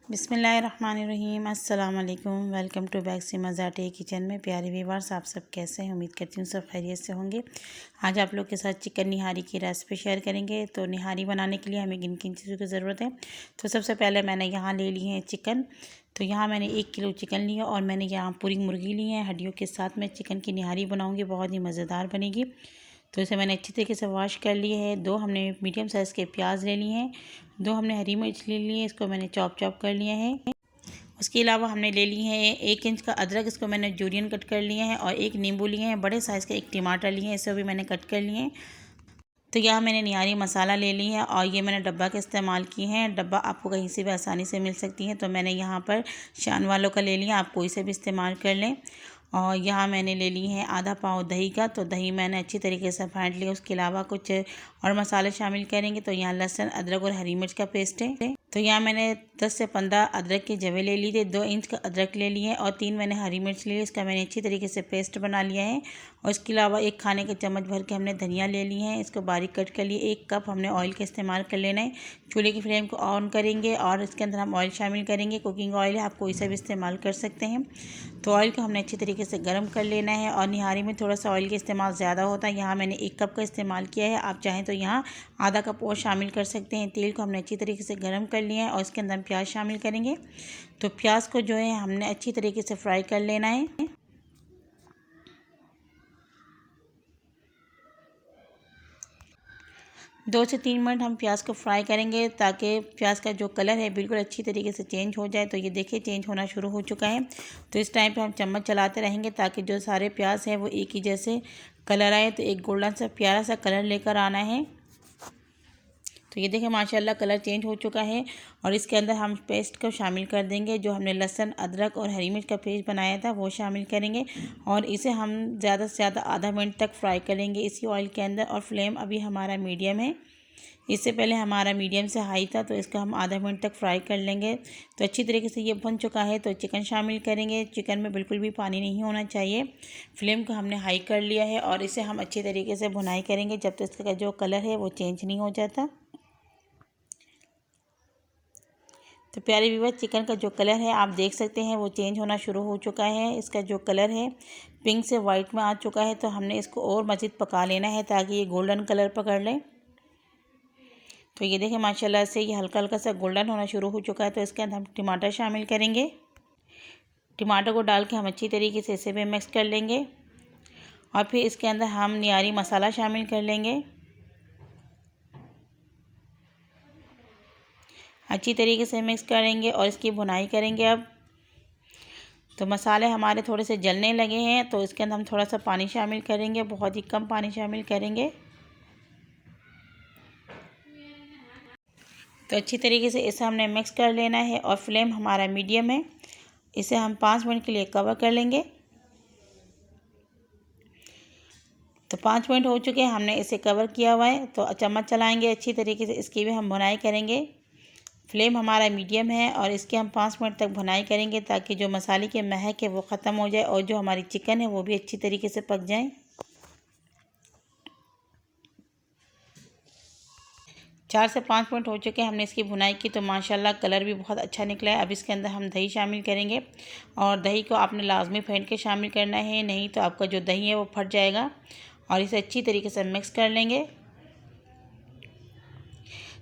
बिस्मिल्लाहिर्रहमानिर्रहीम। अस्सलाम वालेकुम। Welcome to back Seema Zate kitchen में। प्यारे व्यूअर्स, आप सब कैसे हैं? उम्मीद करती हूँ सब खैरियत से होंगे। आज आप लोग के साथ चिकन निहारी की रेसिपी शेयर करेंगे। तो निहारी बनाने के लिए हमें किन किन चीज़ों की ज़रूरत है। तो सबसे पहले मैंने यहाँ ले ली है चिकन। तो यहाँ मैंने 1 किलो चिकन लिया और मैंने यहाँ पूरी मुर्गी ली है। हड्डियों के साथ मैं चिकन की निहारी बनाऊँगी, बहुत ही मज़ेदार बनेगी। तो इसे मैंने अच्छी तरीके से वॉश कर लिए है। 2 हमने मीडियम साइज़ के प्याज ले लिए हैं। 2 हमने हरी मिर्च ले ली है, इसको मैंने चॉप कर लिया है। उसके अलावा हमने ले ली है 1 इंच का अदरक, इसको मैंने जूलियन कट कर लिए हैं। और 1 नींबू लिए हैं, बड़े साइज़ का 1 टमाटर लिए हैं, इसे भी मैंने कट कर लिए हैं। तो यहाँ मैंने निहारी मसाला ले ली है और ये मैंने डब्बा का इस्तेमाल की है। डब्बा आपको कहीं से भी आसानी से मिल सकती है। तो मैंने यहाँ पर शान वालों का ले लिया, आप कोई से भी इस्तेमाल कर लें। और यहाँ मैंने ले ली है आधा पाव दही का। तो दही मैंने अच्छी तरीके से फेंट लिया। उसके अलावा कुछ और मसाले शामिल करेंगे। तो यहाँ लहसुन, अदरक और हरी मिर्च का पेस्ट है। तो यहाँ मैंने 10 से 15 अदरक के जवे ले लिए थे। 2 इंच का अदरक ले लिए और 3 मैंने हरी मिर्च ली है। इसका मैंने अच्छी तरीके से पेस्ट बना लिया है। और इसके अलावा 1 खाने का चम्मच भर के हमने धनिया ले ली है, इसको बारीक कट कर लिए। 1 कप हमने ऑयल का इस्तेमाल कर लेना है। चूल्हे की फ्लेम को ऑन करेंगे और इसके अंदर हम ऑयल शामिल करेंगे। कुकिंग ऑयल है, आप कोई सा भी इस्तेमाल कर सकते हैं। तो ऑयल को हमने अच्छी तरीके से गर्म कर लेना है। और निहारी में थोड़ा सा ऑयल का इस्तेमाल ज़्यादा होता है। यहाँ मैंने 1 कप का इस्तेमाल किया है, आप चाहें तो यहाँ आधा कप और शामिल कर सकते हैं। तेल को हमने अच्छी तरीके से गर्म कर लिया है और इसके अंदर हम प्याज शामिल करेंगे। तो प्याज को जो है हमने अच्छी तरीके से फ्राई कर लेना है। 2 से 3 मिनट हम प्याज को फ्राई करेंगे ताकि प्याज का जो कलर है बिल्कुल अच्छी तरीके से चेंज हो जाए। तो ये देखिए चेंज होना शुरू हो चुका है। तो इस टाइम पे हम चम्मच चलाते रहेंगे ताकि जो सारे प्याज हैं वो एक ही जैसे कलर आए। तो एक गोल्डन सा प्यारा सा कलर लेकर आना है। तो ये देखिए माशाल्लाह कलर चेंज हो चुका है। और इसके अंदर हम पेस्ट को शामिल कर देंगे। जो हमने लहसुन, अदरक और हरी मिर्च का पेस्ट बनाया था वो शामिल करेंगे। और इसे हम ज़्यादा से ज़्यादा आधा मिनट तक फ्राई करेंगे इसी ऑयल के अंदर। और फ्लेम अभी हमारा मीडियम है। इससे पहले हमारा मीडियम से हाई था, तो इसका हम आधा मिनट तक फ्राई कर लेंगे। तो अच्छी तरीके से ये बन चुका है। तो चिकन शामिल करेंगे। चिकन में बिल्कुल भी पानी नहीं होना चाहिए। फ्लेम को हमने हाई कर लिया है और इसे हम अच्छी तरीके से भुनाई करेंगे जब तक इसका जो कलर है वो चेंज नहीं हो जाता। तो प्यारे व्यूअर्स, चिकन का जो कलर है आप देख सकते हैं वो चेंज होना शुरू हो चुका है। इसका जो कलर है पिंक से वाइट में आ चुका है। तो हमने इसको और मज़ीद पका लेना है ताकि ये गोल्डन कलर पकड़ ले। तो ये देखें माशाल्लाह से ये हल्का हल्का सा गोल्डन होना शुरू हो चुका है। तो इसके अंदर हम टमाटर शामिल करेंगे। टमाटर को डाल के हम अच्छी तरीके से इसे भी मिक्स कर लेंगे। और फिर इसके अंदर हम निहारी मसाला शामिल कर लेंगे। अच्छी तरीके से मिक्स करेंगे और इसकी भुनाई करेंगे। अब तो मसाले हमारे थोड़े से जलने लगे हैं। तो इसके अंदर हम थोड़ा सा पानी शामिल करेंगे, बहुत ही कम पानी शामिल करेंगे। तो अच्छी तरीके से इसे हमने मिक्स कर लेना है और फ्लेम हमारा मीडियम है। इसे हम 5 मिनट के लिए कवर कर लेंगे। तो 5 मिनट हो चुके हैं, हमने इसे कवर किया हुआ है। तो चम्मच चलाएंगे अच्छी तरीके से, इसकी भी हम भुनाई करेंगे। फ्लेम हमारा मीडियम है और इसके हम 5 मिनट तक भुनाई करेंगे ताकि जो मसाले की महक है वो ख़त्म हो जाए और जो हमारी चिकन है वो भी अच्छी तरीके से पक जाए। 4 से 5 मिनट हो चुके हैं, हमने इसकी भुनाई की। तो माशाल्लाह कलर भी बहुत अच्छा निकला है। अब इसके अंदर हम दही शामिल करेंगे। और दही को आपने लाजमी फेंट के शामिल करना है, नहीं तो आपका जो दही है वो फट जाएगा। और इसे अच्छी तरीके से मिक्स कर लेंगे।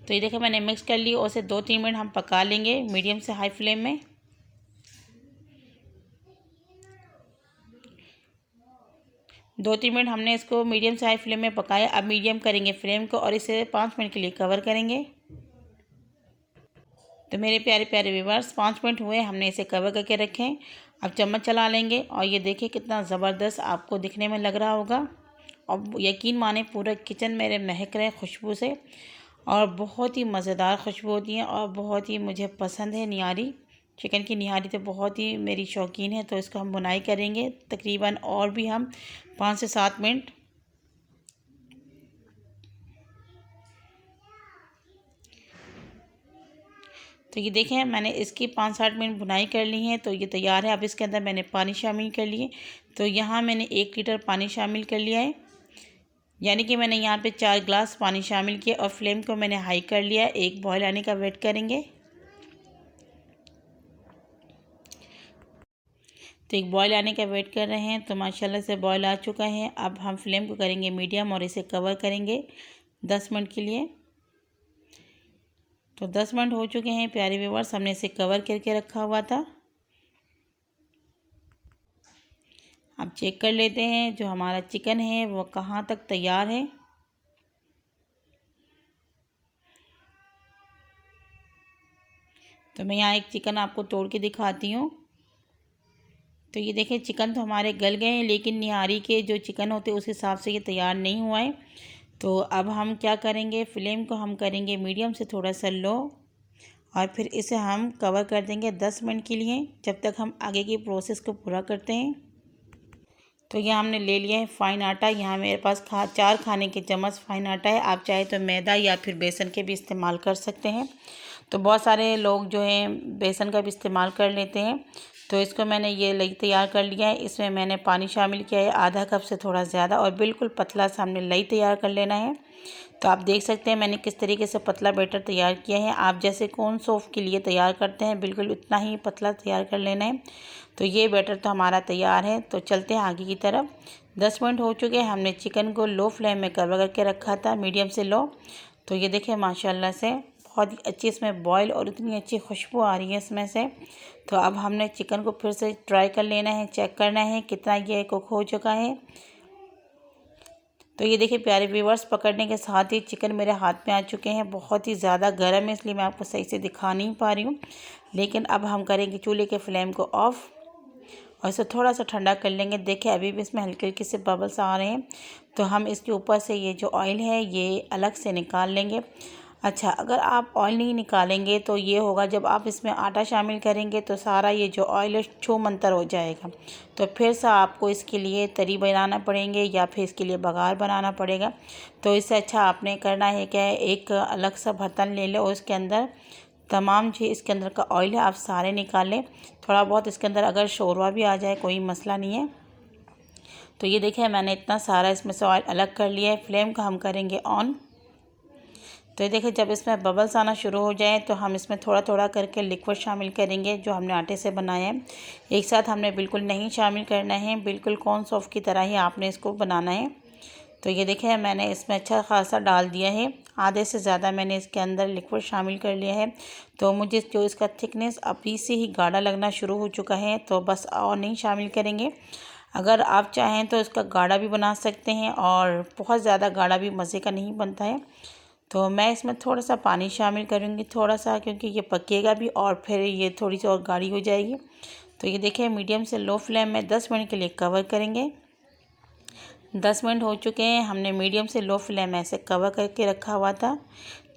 तो ये देखिए मैंने मिक्स कर ली और इसे 2-3 मिनट हम पका लेंगे मीडियम से हाई फ्लेम में। 2-3 मिनट हमने इसको मीडियम से हाई फ्लेम में पकाया। अब मीडियम करेंगे फ्लेम को और इसे 5 मिनट के लिए कवर करेंगे। तो मेरे प्यारे प्यारे व्यूअर्स, 5 मिनट हुए हमने इसे कवर करके रखें। अब चम्मच चला लेंगे और ये देखिए कितना ज़बरदस्त आपको दिखने में लग रहा होगा। और यकीन माने पूरा किचन मेरे महक रहे खुशबू से। और बहुत ही मज़ेदार खुशबू होती है और बहुत ही मुझे पसंद है निहारी। चिकन की निहारी तो बहुत ही मेरी शौकीन है। तो इसको हम बुनाई करेंगे तकरीबन और भी हम 5 से 7 मिनट। तो ये देखें मैंने इसकी 5-7 मिनट बुनाई कर ली है। तो ये तैयार है। अब इसके अंदर मैंने पानी शामिल कर लिए। तो यहाँ मैंने 1 लीटर पानी शामिल कर लिया है, यानी कि मैंने यहाँ पे 4 गिलास पानी शामिल किया। और फ्लेम को मैंने हाई कर लिया है। एक बॉयल आने का वेट करेंगे। तो एक बॉयल आने का वेट कर रहे हैं। तो माशाल्लाह से बॉयल आ चुका है। अब हम फ्लेम को करेंगे मीडियम और इसे कवर करेंगे 10 मिनट के लिए। तो 10 मिनट हो चुके हैं प्यारे व्यूअर्स, हमने इसे कवर करके रखा हुआ था। अब चेक कर लेते हैं जो हमारा चिकन है वो कहाँ तक तैयार है। तो मैं यहाँ एक चिकन आपको तोड़ के दिखाती हूँ। तो ये देखें चिकन तो हमारे गल गए हैं, लेकिन निहारी के जो चिकन होते हैं उस हिसाब से ये तैयार नहीं हुआ है। तो अब हम क्या करेंगे, फ्लेम को हम करेंगे मीडियम से थोड़ा सा लो और फिर इसे हम कवर कर देंगे 10 मिनट के लिए, जब तक हम आगे की प्रोसेस को पूरा करते हैं। तो यहाँ हमने ले लिया है फ़ाइन आटा। यहाँ मेरे पास 4 खाने के चम्मच फ़ाइन आटा है। आप चाहे तो मैदा या फिर बेसन के भी इस्तेमाल कर सकते हैं। तो बहुत सारे लोग जो हैं बेसन का भी इस्तेमाल कर लेते हैं। तो इसको मैंने ये लई तैयार कर लिया है। इसमें मैंने पानी शामिल किया है आधा कप से थोड़ा ज़्यादा, और बिल्कुल पतला सा हमने लई तैयार कर लेना है। तो आप देख सकते हैं मैंने किस तरीके से पतला बैटर तैयार किया है। आप जैसे कॉर्न सौफ के लिए तैयार करते हैं बिल्कुल उतना ही पतला तैयार कर लेना है। तो ये बैटर तो हमारा तैयार है। तो चलते हैं आगे की तरफ। 10 मिनट हो चुके हैं। हमने चिकन को लो फ्लेम में कवर करके रखा था, मीडियम से लो। तो ये देखें माशाल्लाह से बहुत ही अच्छी इसमें बॉयल और इतनी अच्छी खुशबू आ रही है इसमें से। तो अब हमने चिकन को फिर से ट्राई कर लेना है, चेक करना है कितना ये कुक हो चुका है। तो ये देखिए प्यारे व्यूअर्स, पकड़ने के साथ ही चिकन मेरे हाथ में आ चुके हैं। बहुत ही ज़्यादा गर्म है इसलिए मैं आपको सही से दिखा नहीं पा रही हूँ। लेकिन अब हम करेंगे चूल्हे के फ्लेम को ऑफ़ और इसे थोड़ा सा ठंडा कर लेंगे। देखिए अभी भी इसमें हल्के हल्के से बबल्स आ रहे हैं। तो हम इसके ऊपर से ये जो ऑयल है ये अलग से निकाल लेंगे। अच्छा, अगर आप ऑयल नहीं निकालेंगे तो ये होगा जब आप इसमें आटा शामिल करेंगे तो सारा ये जो ऑयल है छूमंतर हो जाएगा। तो फिर से आपको इसके लिए तरी बनाना पड़ेंगे या फिर इसके लिए बघार बनाना पड़ेगा। तो इससे अच्छा आपने करना है क्या, एक अलग सा बर्तन ले लें और उसके अंदर तमाम जो इसके अंदर का ऑयल है आप सारे निकाल लें। थोड़ा बहुत इसके अंदर अगर शोरवा भी आ जाए कोई मसला नहीं है। तो ये देखिए मैंने इतना सारा इसमें से ऑयल अलग कर लिया है। फ्लेम को हम करेंगे ऑन। तो ये देखिए जब इसमें बबल्स आना शुरू हो जाए तो हम इसमें थोड़ा थोड़ा करके लिक्विड शामिल करेंगे जो हमने आटे से बनाया है। एक साथ हमने बिल्कुल नहीं शामिल करना है, बिल्कुल कॉर्न सौफ की तरह ही आपने इसको बनाना है। तो ये देखिए मैंने इसमें अच्छा खासा डाल दिया है, आधे से ज़्यादा मैंने इसके अंदर लिक्विड शामिल कर लिया है। तो मुझे जो इसका थिकनेस अभी से ही गाढ़ा लगना शुरू हो चुका है, तो बस और नहीं शामिल करेंगे। अगर आप चाहें तो इसका गाढ़ा भी बना सकते हैं, और बहुत ज़्यादा गाढ़ा भी मज़े का नहीं बनता है। तो मैं इसमें थोड़ा सा पानी शामिल करूँगी, थोड़ा सा, क्योंकि ये पकेगा भी और फिर ये थोड़ी सी और गाढ़ी हो जाएगी। तो ये देखिए मीडियम से लो फ्लेम में 10 मिनट के लिए कवर करेंगे। 10 मिनट हो चुके हैं, हमने मीडियम से लो फ्लेम में ऐसे कवर करके रखा हुआ था।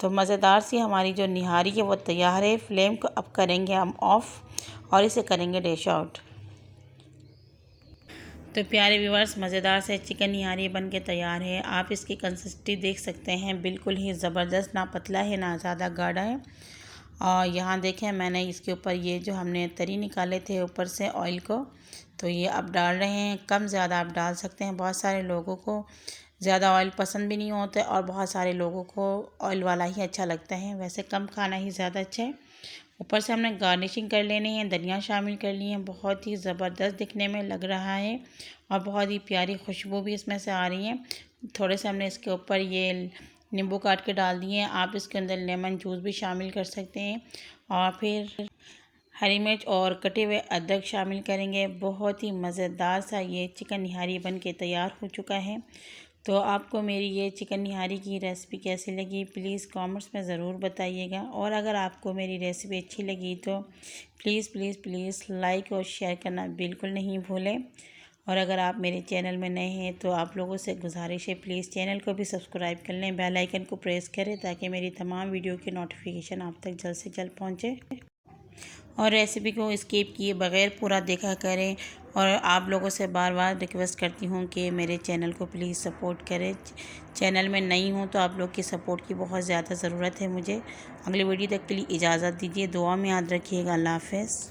तो मज़ेदार सी हमारी जो निहारी है वो तैयार है। फ्लेम को अब करेंगे हम ऑफ़ और इसे करेंगे डिश आउट। तो प्यारे व्यूअर्स, मज़ेदार से चिकन निहारी बन के तैयार है। आप इसकी कंसिस्टेंसी देख सकते हैं, बिल्कुल ही ज़बरदस्त, ना पतला है ना ज़्यादा गाढ़ा है। और यहाँ देखें मैंने इसके ऊपर ये जो हमने तरी निकाले थे ऊपर से ऑयल को, तो ये अब डाल रहे हैं। कम ज़्यादा आप डाल सकते हैं। बहुत सारे लोगों को ज़्यादा ऑयल पसंद भी नहीं होता और बहुत सारे लोगों को ऑयल वाला ही अच्छा लगता है। वैसे कम खाना ही ज़्यादा अच्छा है। ऊपर से हमने गार्निशिंग कर लेनी है, धनिया शामिल कर ली है। बहुत ही ज़बरदस्त दिखने में लग रहा है और बहुत ही प्यारी खुशबू भी इसमें से आ रही है। थोड़े से हमने इसके ऊपर ये नींबू काट के डाल दिए हैं। आप इसके अंदर लेमन जूस भी शामिल कर सकते हैं और फिर हरी मिर्च और कटे हुए अदरक शामिल करेंगे। बहुत ही मज़ेदार सा ये चिकन निहारी बन के तैयार हो चुका है। तो आपको मेरी ये चिकन निहारी की रेसिपी कैसी लगी प्लीज़ कमेंट्स में ज़रूर बताइएगा। और अगर आपको मेरी रेसिपी अच्छी लगी तो प्लीज़ प्लीज़ प्लीज़ लाइक और शेयर करना बिल्कुल नहीं भूलें। और अगर आप मेरे चैनल में नए हैं तो आप लोगों से गुजारिश है प्लीज़ चैनल को भी सब्सक्राइब कर लें, बेल आइकन को प्रेस करें ताकि मेरी तमाम वीडियो की नोटिफिकेशन आप तक जल्द से जल्द पहुँचे। और रेसिपी को स्किप किए बगैर पूरा देखा करें। और आप लोगों से बार बार रिक्वेस्ट करती हूँ कि मेरे चैनल को प्लीज़ सपोर्ट करें। चैनल में नई हूँ तो आप लोग की सपोर्ट की बहुत ज़्यादा ज़रूरत है मुझे। अगली वीडियो तक के लिए इजाज़त दीजिए। दुआ में याद रखिएगा। अल्लाह हाफ़िज़।